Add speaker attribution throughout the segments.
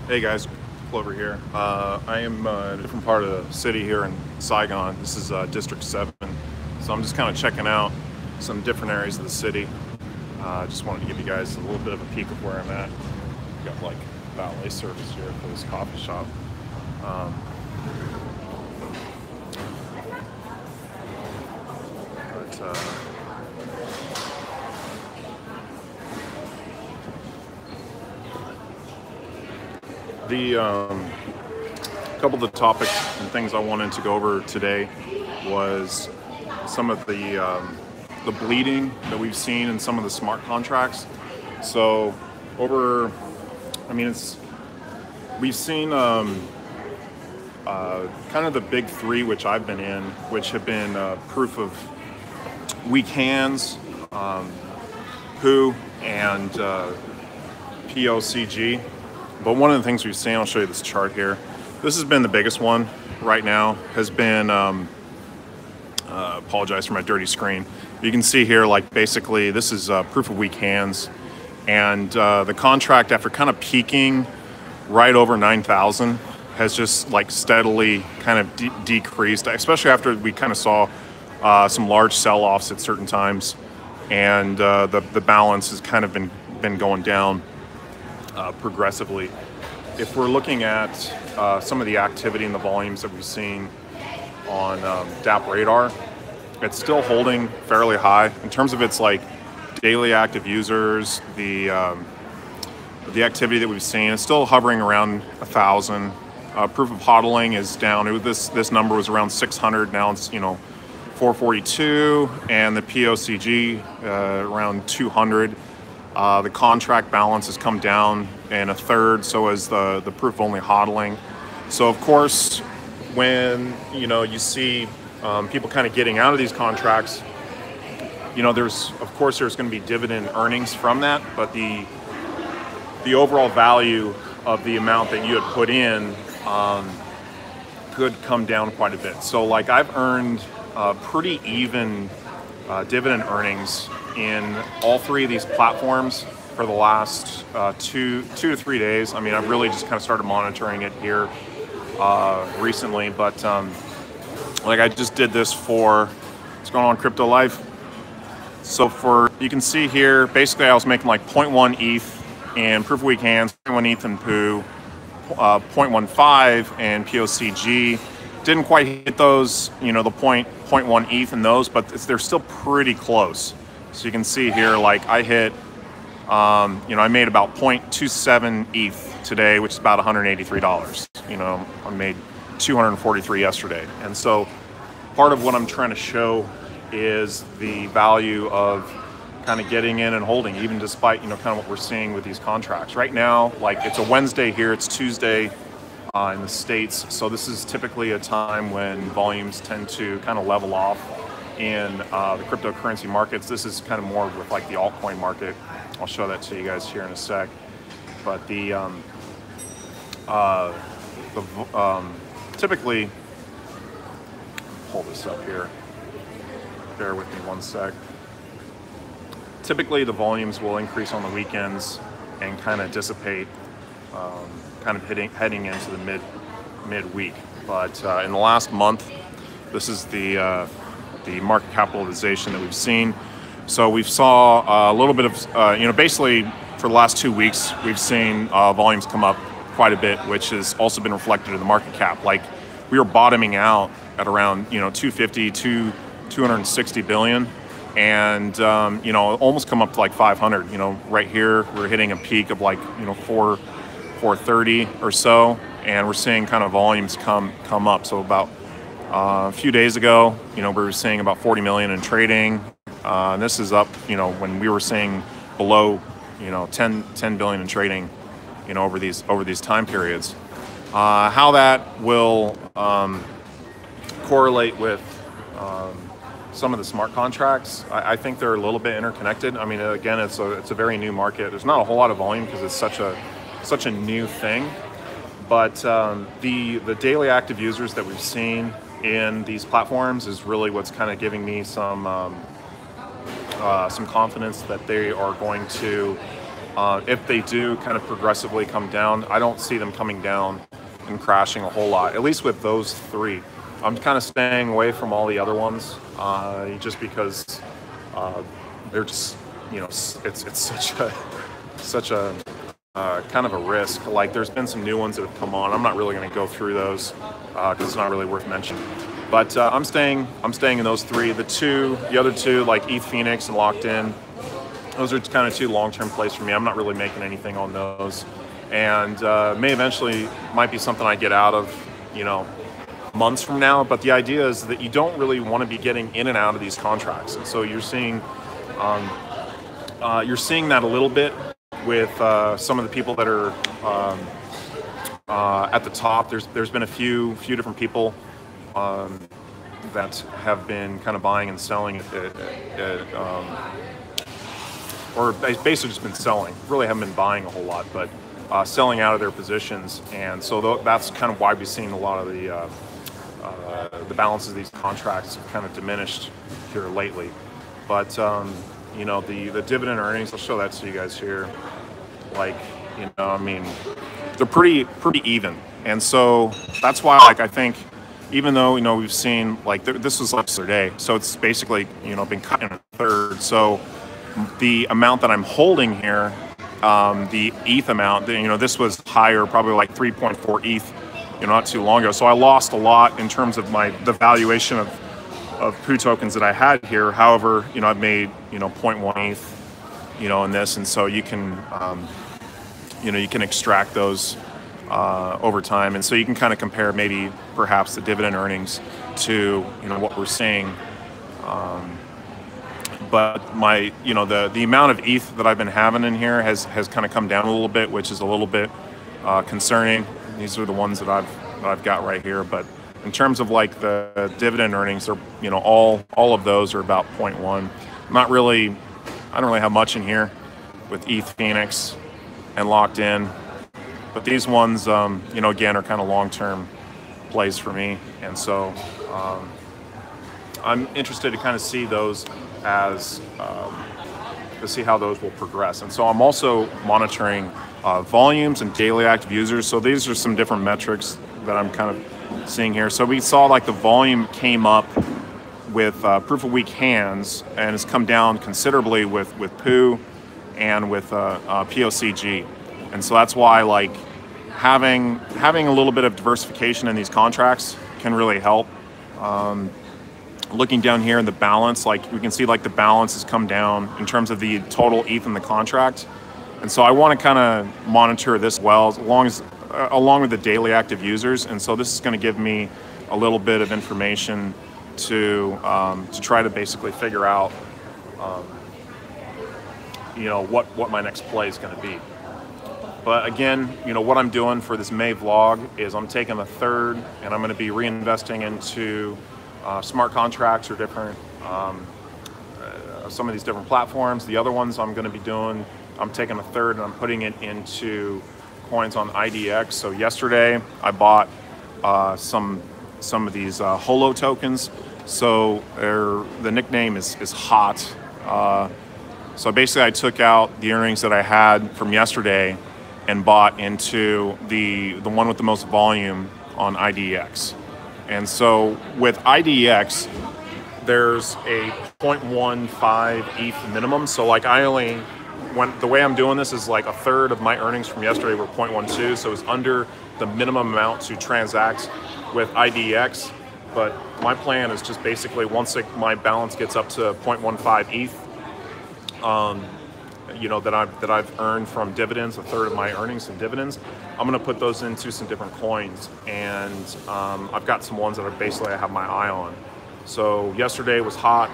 Speaker 1: Hey guys, Clover here. I am in a different part of the city here in Saigon. This is District 7. So I'm just kind of checking out some different areas of the city. Just wanted to give you guys a little bit of a peek of where I'm at. Got like valet service here for this coffee shop. Um, but the couple of the topics and things I wanted to go over today was some of the bleeding that we've seen in some of the smart contracts. So we've seen kind of the big three which I've been in, which have been proof of weak hands, Pooh, and POCG. But one of the things we've seen, I'll show you this chart here. This has been the biggest one right now, has been, apologize for my dirty screen. You can see here, like basically this is proof of weak hands. And the contract, after kind of peaking right over 9,000, has just like steadily kind of decreased, especially after we kind of saw some large sell-offs at certain times. And the balance has kind of been going down progressively. If we're looking at some of the activity and the volumes that we've seen on DApp Radar, it's still holding fairly high in terms of its like daily active users. The activity that we've seen is still hovering around 1,000. Proof of hodling is down. This number was around 600. Now it's 442, and the POCG around 200. The contract balance has come down in a third, so has the proof only hodling. So of course, when you see people kind of getting out of these contracts, there's going to be dividend earnings from that, but the overall value of the amount that you had put in could come down quite a bit. So like I've earned pretty even dividend earnings in all three of these platforms for the last 2 to 3 days. I mean, I've really just kind of started monitoring it here recently, but like I just did this for what's going on Crypto Life. So you can see here, basically I was making like 0.1 ETH and proof of weak hands, 0.1 ETH and Pooh, 0.15 and POCG. Didn't quite hit those, the 0.1 ETH in those, but they're still pretty close. So you can see here, like I hit, I made about 0.27 ETH today, which is about $183. I made 243 yesterday. And so part of what I'm trying to show is the value of kind of getting in and holding, even despite, kind of what we're seeing with these contracts. Right now, like it's a Wednesday here, it's Tuesday in the States. So this is typically a time when volumes tend to kind of level off in the cryptocurrency markets. This is kind of more with like the altcoin market. I'll show that to you guys here in a sec. But typically, pull this up here. Bear with me one sec. Typically, the volumes will increase on the weekends and kind of dissipate, kind of heading into the mid-week. But in the last month, this is the market capitalization that we've seen. So we've saw a little bit of, basically for the last 2 weeks, we've seen volumes come up quite a bit, which has also been reflected in the market cap. Like we were bottoming out at around, 250 to 260 billion. And, almost come up to like 500, right here, we're hitting a peak of like, 430 or so. And we're seeing kind of volumes come up. So about a few days ago, we were seeing about 40 million in trading. And this is up, when we were seeing below, 10 billion in trading, over these time periods. How that will correlate with some of the smart contracts, I think they're a little bit interconnected. I mean, again, it's a very new market. There's not a whole lot of volume because it's such a new thing. But the daily active users that we've seen in these platforms is really what's kind of giving me some confidence that they are going to If they do kind of progressively come down, I don't see them coming down and crashing a whole lot, at least with those three. I'm kind of staying away from all the other ones, just because they're just, it's such a kind of a risk. Like, there's been some new ones that have come on. I'm not really going to go through those because it's not really worth mentioning. But I'm staying in those three. The other two, like EthPhoenix and LockedIn, those are kind of two long-term plays for me. I'm not really making anything on those, and may eventually might be something I get out of, months from now. But the idea is that you don't really want to be getting in and out of these contracts, and so you're seeing that a little bit with some of the people that are at the top. There's been a few different people that have been kind of buying and selling or basically just been selling. Really haven't been buying a whole lot, but selling out of their positions, and so that's kind of why we've seen a lot of the balances of these contracts have kind of diminished here lately. But the dividend earnings, I'll show that to you guys here. Like, I mean, they're pretty even, and so that's why, like, I think, even though we've seen, like, this was yesterday, so it's basically been cut in a third. So the amount that I'm holding here, the ETH amount, this was higher, probably like 3.4 ETH, not too long ago. So I lost a lot in terms of the valuation of Pooh tokens that I had here. However, I've made 0.1 ETH, in this, and so you can you can extract those over time, and so you can kind of compare maybe perhaps the dividend earnings to what we're seeing. But the amount of ETH that I've been having in here has kind of come down a little bit, which is a little bit concerning. These are the ones that I've got right here. But in terms of like the dividend earnings, they're all of those are about 0.1. I don't really have much in here with EthPhoenix and LockedIn, but these ones again are kind of long-term plays for me, and so I'm interested to kind of see those as to see how those will progress. And so I'm also monitoring volumes and daily active users. So these are some different metrics that I'm kind of seeing here. So we saw like the volume came up with proof of week hands, and it's come down considerably with Pooh and with POCG. And so that's why, like, having a little bit of diversification in these contracts can really help. Looking down here in the balance, like we can see, like the balance has come down in terms of the total ETH in the contract. And so I want to kind of monitor this well, along with the daily active users. And so this is going to give me a little bit of information to try to basically figure out, what my next play is going to be. But again, what I'm doing for this May vlog is I'm taking a third and I'm going to be reinvesting into smart contracts or different, some of these different platforms. The other ones I'm going to be doing, I'm taking a third and I'm putting it into coins on IDX. So yesterday I bought some of these Holo tokens. So the nickname is Hot. So basically I took out the earnings that I had from yesterday and bought into the one with the most volume on IDX. And so with IDX, there's a 0.15 ETH minimum. So like the way I'm doing this is like a third of my earnings from yesterday were 0.12. So it's under the minimum amount to transact with IDX. But my plan is just basically once my balance gets up to 0.15 ETH, that I've earned from dividends, a third of my earnings from dividends, I'm going to put those into some different coins, and I've got some ones that are basically I have my eye on. So yesterday was Hot.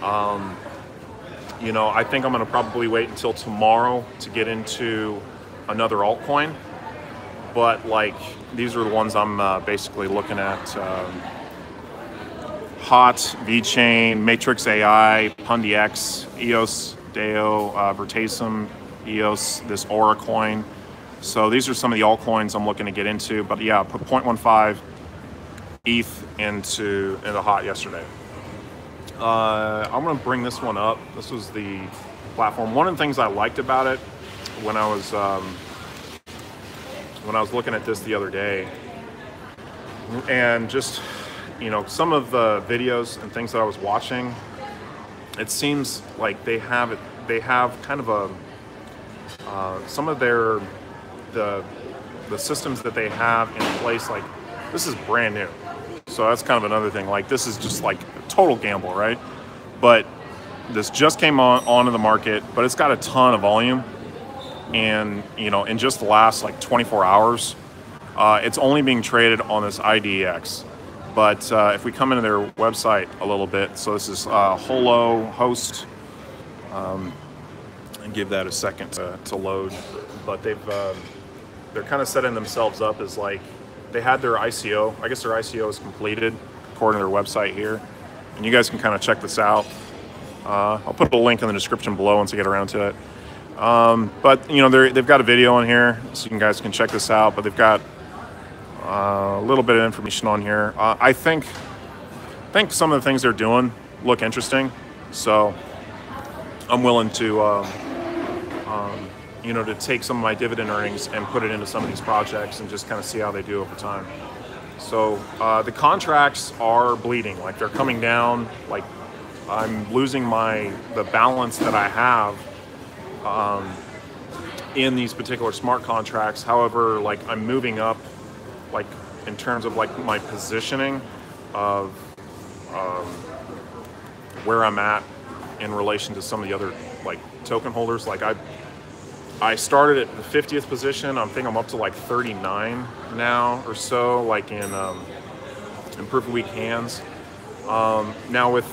Speaker 1: I think I'm going to probably wait until tomorrow to get into another altcoin, but like these are the ones I'm basically looking at. Hot, VeChain, Matrix AI, PundyX, EOS, Deo, Vertasum, EOS, this Aura coin. So these are some of the altcoins I'm looking to get into. But yeah, I put 0.15 ETH into Hot yesterday. I'm going to bring this one up. This was the platform. One of the things I liked about it when I was looking at this the other day, and just, you know, some of the videos and things that I was watching, it seems like they have kind of a some of the systems that they have in place, like this is brand new. So that's kind of another thing. Like this is just like a total gamble, right? But this just came onto the market, but it's got a ton of volume. And, you know, in just the last like 24 hours, it's only being traded on this IDX. But if we come into their website a little bit, so this is Holo host, and give that a second to load. But they're kind of setting themselves up as like, they had their ICO. I guess their ICO is completed according to their website here. And you guys can kind of check this out. I'll put a link in the description below once I get around to it. But you know, they've got a video on here, so you guys can check this out. But they've got a little bit of information on here. I think some of the things they're doing look interesting, so I'm willing to you know, to take some of my dividend earnings and put it into some of these projects and just kind of see how they do over time. So the contracts are bleeding, like they're coming down. Like I'm losing the balance that I have in these particular smart contracts. However, like I'm moving up, like in terms of like my positioning of where I'm at in relation to some of the other like token holders. Like I started at the 50th position. I think I'm up to like 39 now or so, like in proof of weak hands. Now with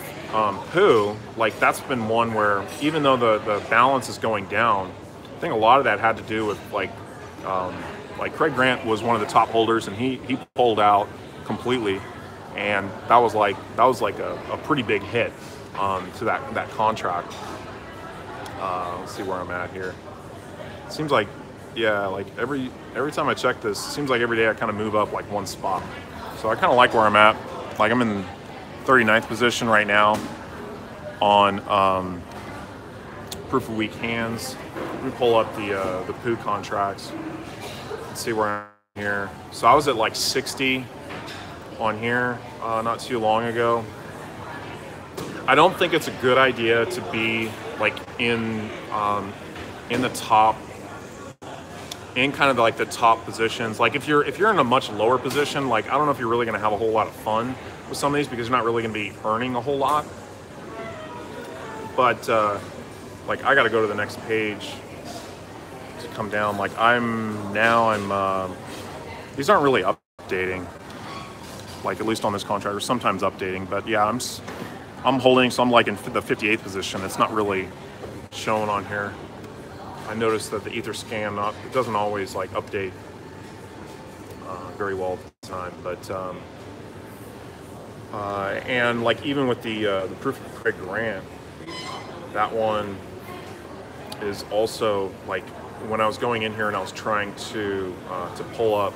Speaker 1: Pooh, like that's been one where even though the balance is going down, I think a lot of that had to do with like Craig Grant was one of the top holders, and he pulled out completely, and that was like a pretty big hit to that contract. Let's see where I'm at here. It seems like, yeah, like every time I check this, it seems like every day I kind of move up like one spot. So I kind of like where I'm at. Like I'm in 39th position right now on proof of weak hands. Let me pull up the Pooh contracts. Let's see where I'm here. So I was at like 60 on here not too long ago. I don't think it's a good idea to be like in the top, in kind of like the top positions. Like if you're in a much lower position, like I don't know if you're really going to have a whole lot of fun with some of these because you're not really going to be earning a whole lot. But like I got to go to the next page to come down. Like these aren't really updating, like at least on this contract, or sometimes updating. But yeah, I'm holding, so I'm like in the 58th position. It's not really shown on here. I noticed that the etherscan it doesn't always like update very well at the time, but and like even with the proof of Craig Grant, that one is also like when I was going in here and I was trying to pull up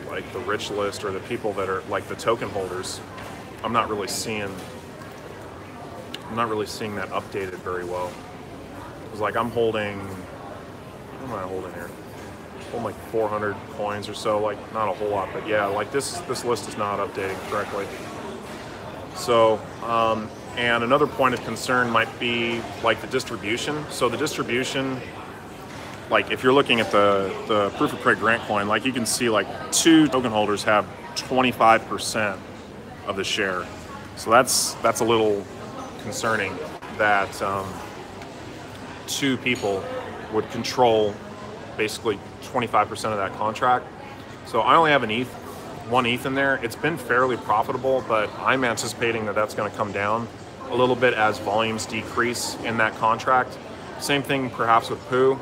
Speaker 1: like the rich list or the people that are like the token holders, I'm not really seeing that updated very well. It's like I'm holding. What am I holding here? Holding like 400 coins or so, like not a whole lot, but yeah, like this list is not updating correctly. So, and another point of concern might be like the distribution. So the distribution, like if you're looking at the proof of Craig Grant coin, like you can see like 2 token holders have 25% of the share. So that's a little concerning that 2 people would control basically 25% of that contract. So I only have one ETH in there. It's been fairly profitable, but I'm anticipating that that's going to come down a little bit as volumes decrease in that contract. Same thing perhaps with Pooh.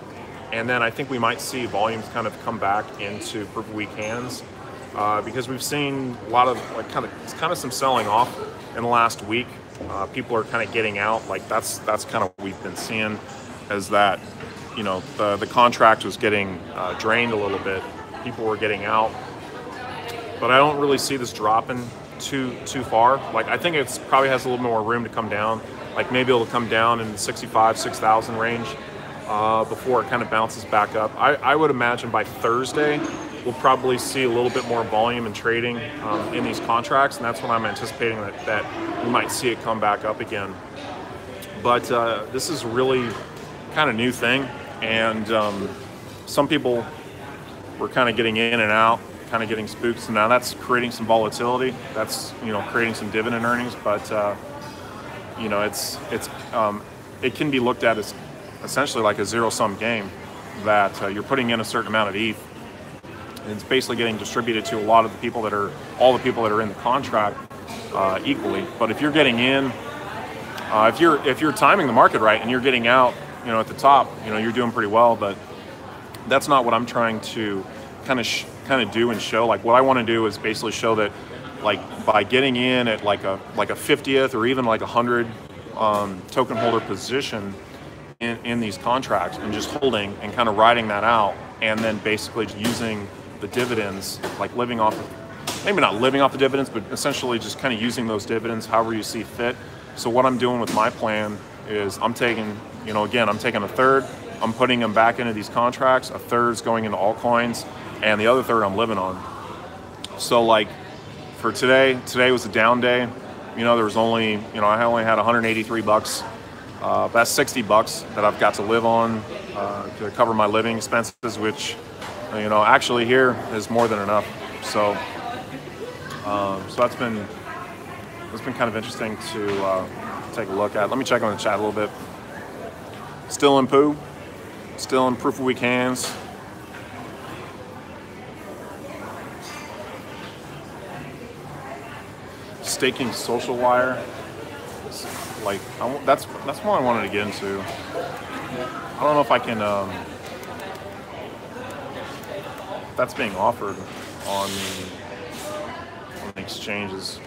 Speaker 1: And then I think we might see volumes kind of come back into proof of weak hands because we've seen a lot of like kind of some selling off in the last week. People are kind of getting out. Like that's kind of what we've been seeing, as that, you know, the contract was getting drained a little bit. People were getting out, but I don't really see this dropping too far. Like I think it's probably has a little more room to come down. Like maybe it'll come down in the 6,000 range, before it kind of bounces back up. I would imagine by Thursday, we'll probably see a little bit more volume and trading in these contracts, and that's when I'm anticipating that we might see it come back up again. But this is really kind of new thing, and some people were kind of getting in and out, kind of getting spooked. So now that's creating some volatility. That's creating some dividend earnings, but it can be looked at as essentially like a zero-sum game that you're putting in a certain amount of ETH, and it's basically getting distributed to all the people that are in the contract equally. But if you're getting in, if you're timing the market right and you're getting out, at the top, you're doing pretty well. But that's not what I'm trying to kind of do and show. Like, what I want to do is basically show that, like, by getting in at like a 50th or even like 100 token holder position in these contracts, and just holding and kind of riding that out, and then basically using the dividends, like maybe not living off the dividends, but essentially just kind of using those dividends however you see fit. So what I'm doing with my plan is I'm taking, I'm taking a third, I'm putting them back into these contracts, a third's going into altcoins, and the other third I'm living on. So like for today was a down day. There was only, I only had 183 bucks. That's 60 bucks that I've got to live on to cover my living expenses, which, actually here is more than enough. So, so that's been kind of interesting to take a look at. Let me check on the chat a little bit. Still in Pooh, still in Proof of Week hands. Staking social wire. Like, that's what I wanted to get into. I don't know if I can. That's being offered on the exchanges.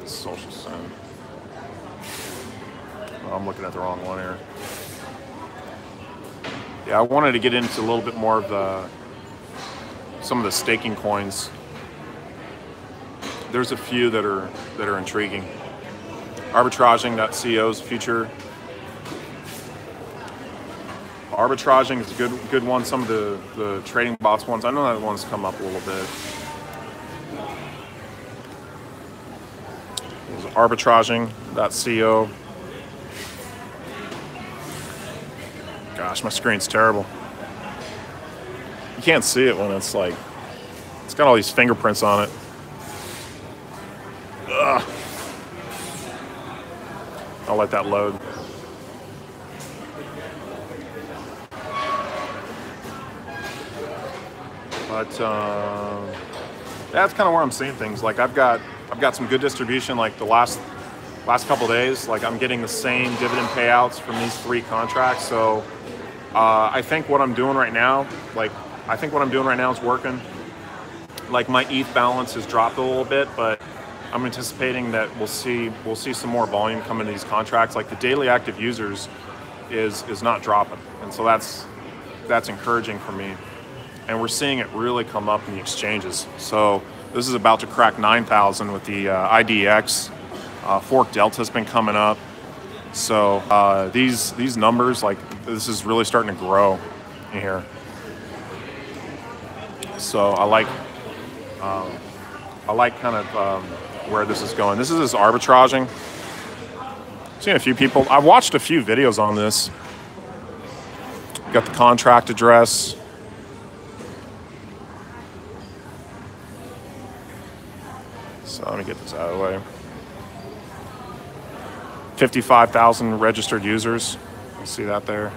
Speaker 1: It's social send. Oh, I'm looking at the wrong one here. Yeah, I wanted to get into a little bit more of some of the staking coins. There's a few that are intriguing. Arbitraging.co's future. Arbitraging is a good one. Some of the trading bots ones, I know that one's come up a little bit. There's arbitraging.co. Gosh, my screen's terrible. You can't see it when it's like, it's got all these fingerprints on it. Ugh. I'll let that load. But that's kind of where I'm seeing things. Like I've got some good distribution. Like the last couple of days, like I'm getting the same dividend payouts from these 3 contracts. So I think what I'm doing right now, is working. Like my ETH balance has dropped a little bit, but I'm anticipating that we'll see some more volume come into these contracts. Like the daily active users is not dropping, and so that's encouraging for me. And we're seeing it really come up in the exchanges. So this is about to crack 9,000 with the IDX. Fork Delta's been coming up. So these numbers, like this is really starting to grow in here. So I like kind of where this is going. This is arbitraging. I've seen a few people. I've watched a few videos on this. Got the contract address. So let me get this out of the way. 55,000 registered users. You see that there?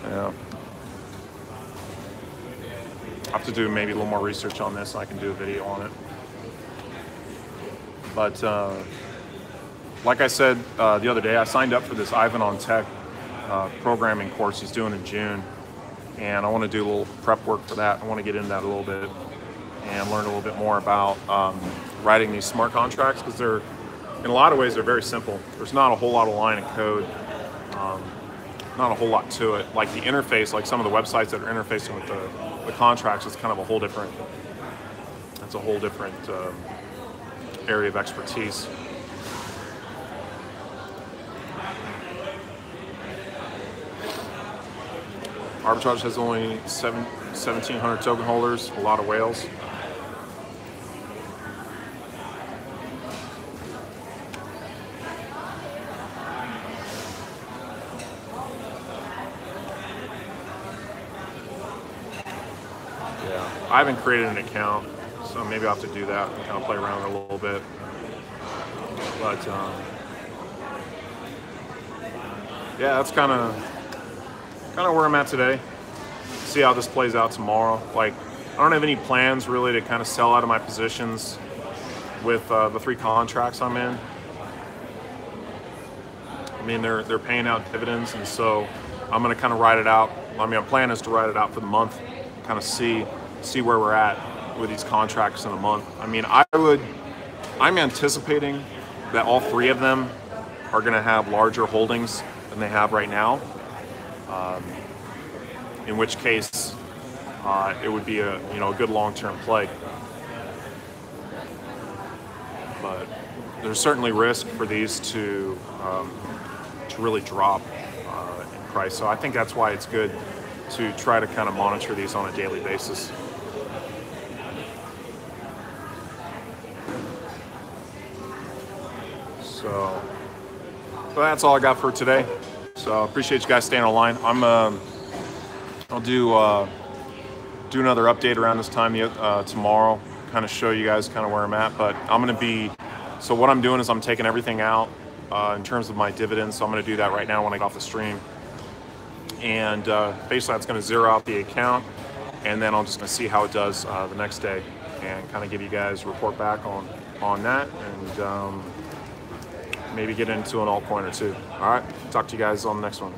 Speaker 1: Yeah. I have to do maybe a little more research on this so I can do a video on it. But like I said the other day, I signed up for this Ivan on Tech programming course he's doing in June. And I want to do a little prep work for that. I want to get into that a little bit and learn a little bit more about writing these smart contracts, because they're, in a lot of ways, they're very simple. There's not a whole lot of line of code, not a whole lot to it. Like the interface, like some of the websites that are interfacing with the contracts, is kind of a whole different, that's a whole different area of expertise. Arbitrage has only 1,700 token holders, a lot of whales. Yeah, I haven't created an account, so maybe I'll have to do that and kind of play around with it a little bit. But yeah, that's kind of where I'm at today. See how this plays out tomorrow. Like, I don't have any plans really to kind of sell out of my positions with the 3 contracts I'm in. I mean, they're paying out dividends, and so I'm going to kind of ride it out. I mean, my plan is to ride it out for the month, kind of see where we're at with these contracts in a month. I mean, I'm anticipating that all 3 of them are going to have larger holdings than they have right now. In which case, it would be a good long-term play. But there's certainly risk for these to really drop in price. So I think that's why it's good to try to kind of monitor these on a daily basis. So that's all I got for today. So I appreciate you guys staying online. I'll do another update around this time tomorrow, kind of show you guys kind of where I'm at. But so what I'm doing is I'm taking everything out in terms of my dividends. So I'm going to do that right now when I get off the stream. And basically that's going to zero out the account. And then I'm just going to see how it does the next day and kind of give you guys a report back on that. And maybe get into an altcoin or 2. All right, talk to you guys on the next one.